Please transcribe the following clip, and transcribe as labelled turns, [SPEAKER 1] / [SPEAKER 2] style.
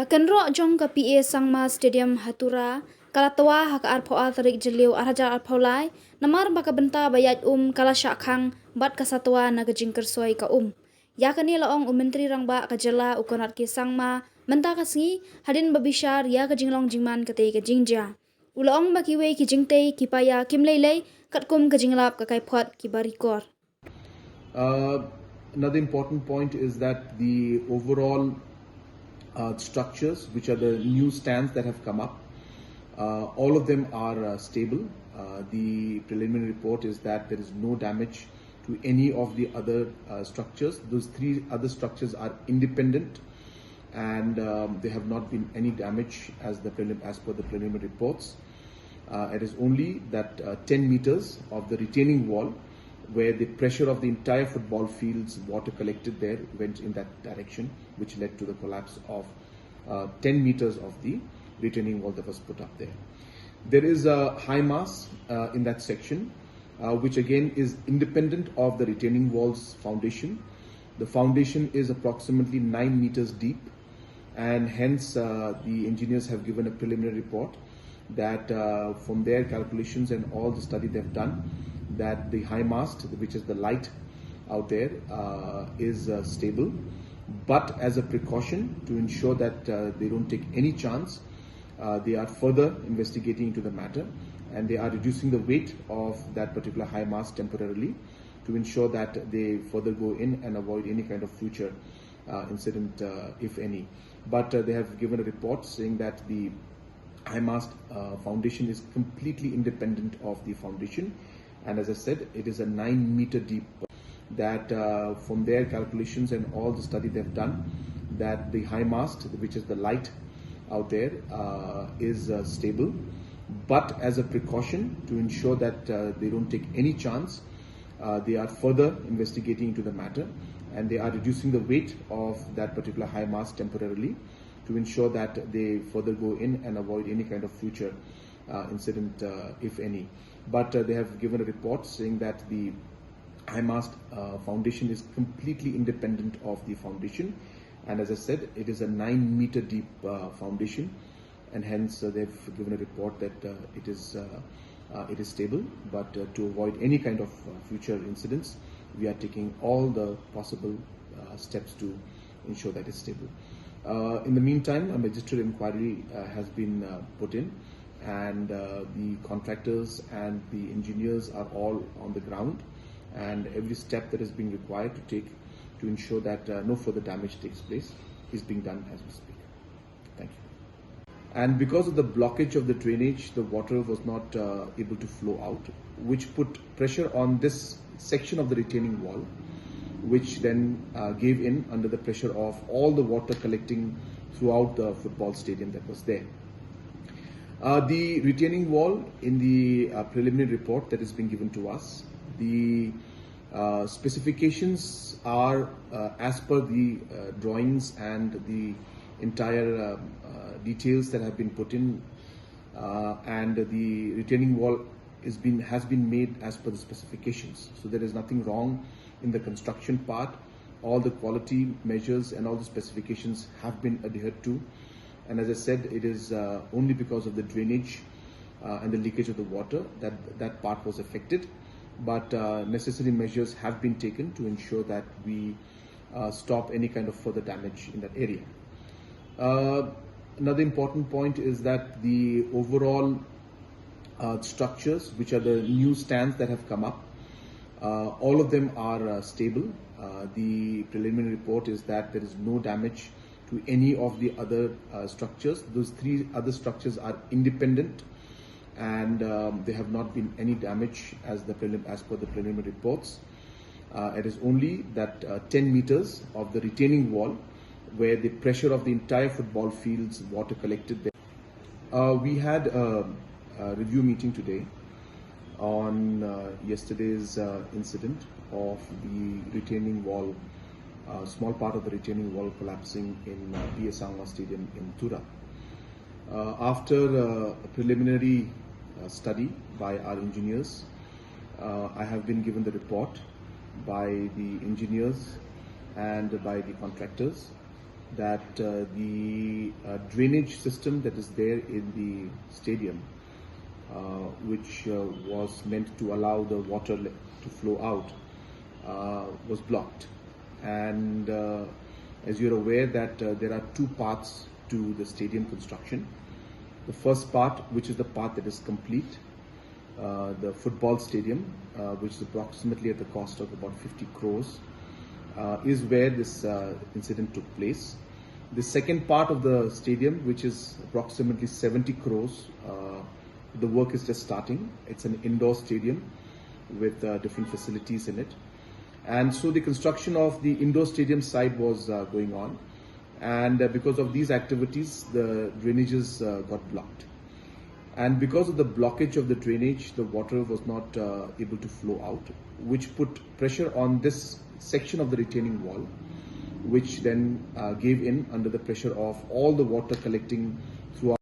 [SPEAKER 1] Kenro jong ka PA Sangma Stadium Hatura kalatawa hak arphoa tarik jeliu arhaja arpholai namar baka Bynta bayat kala syakhang bat kasatwa nagajing Kyrsoi ka yakani laong menteri rangba kajela ukonat ki Sangma menta kasngi hadin babishar ya kajinglong jingman kate kajingja ulaong bakiwe ki jingte kipaya kimleilei katkum kajinglap kakai phot ki barikor.
[SPEAKER 2] Another important point is that the overall structures, which are the new stands that have come up, all of them are stable. The preliminary report is that there is no damage to any of the other structures. Those three other structures are independent, and there have not been any damage as per the preliminary reports. It is only that 10 meters of the retaining wall, where the pressure of the entire football field's water collected there went in that direction, which led to the collapse of 10 meters of the retaining wall that was put up there. There is a high mass in that section, which again is independent of the retaining wall's foundation. The foundation is approximately 9 meters deep, and hence the engineers have given a preliminary report that from their calculations and all the study they've done, that the high mast, which is the light out there, is stable. But as a precaution to ensure that they don't take any chance, they are further investigating into the matter, and they are reducing the weight of that particular high mast temporarily to ensure that they further go in and avoid any kind of future incident, if any. But they have given a report saying that the high mast foundation is completely independent of the foundation, and as I said, it is a 9 meter deep. That from their calculations and all the study they've done, that the high mast, which is the light out there, is stable. But as a precaution to ensure that they don't take any chance, they are further investigating into the matter, and they are reducing the weight of that particular high mast temporarily to ensure that they further go in and avoid any kind of future incident, if any. But they have given a report saying that the high mast foundation is completely independent of the foundation, and as I said, it is a 9 meter deep foundation, and hence they've given a report that it is stable. But to avoid any kind of future incidents, we are taking all the possible steps to ensure that it's stable. In the meantime, a magistrate inquiry has been put in, and the contractors and the engineers are all on the ground, and every step that is being required to take to ensure that no further damage takes place is being done as we speak. Thank you. And because of the blockage of the drainage, the water was not able to flow out, which put pressure on this section of the retaining wall, which then gave in under the pressure of all the water collecting throughout the football stadium that was there. The retaining wall, in the preliminary report that has been given to us, the specifications are as per the drawings and the entire details that have been put in, and the retaining wall has been made as per the specifications. So there is nothing wrong in the construction part. All the quality measures and all the specifications have been adhered to, and as I said, it is only because of the drainage and the leakage of the water that part was affected. But necessary measures have been taken to ensure that we stop any kind of further damage in that area. Another important point is that the overall structures, which are the new stands that have come up, all of them are stable. The preliminary report is that there is no damage to any of the other structures. Those three other structures are independent, and there have not been any damage as per the preliminary reports. It is only that 10 meters of the retaining wall, where the pressure of the entire football field's water collected there. We had a review meeting today on yesterday's incident of the retaining wall, small part of the retaining wall collapsing in PA Sangma Stadium in Tura. After a preliminary study by our engineers, I have been given the report by the engineers and by the contractors, that the drainage system that is there in the stadium, which was meant to allow the water to flow out, was blocked. And as you're aware that there are two parts to the stadium construction. The first part, which is the part that is complete, the football stadium, which is approximately at the cost of about 50 crores, is where this incident took place. The second part of the stadium, which is approximately 70 crores, the work is just starting. It's an indoor stadium with different facilities in it. And so the construction of the indoor stadium side was going on. And because of these activities, the drainages got blocked. And because of the blockage of the drainage, the water was not able to flow out, which put pressure on this section of the retaining wall, which then gave in under the pressure of all the water collecting throughout.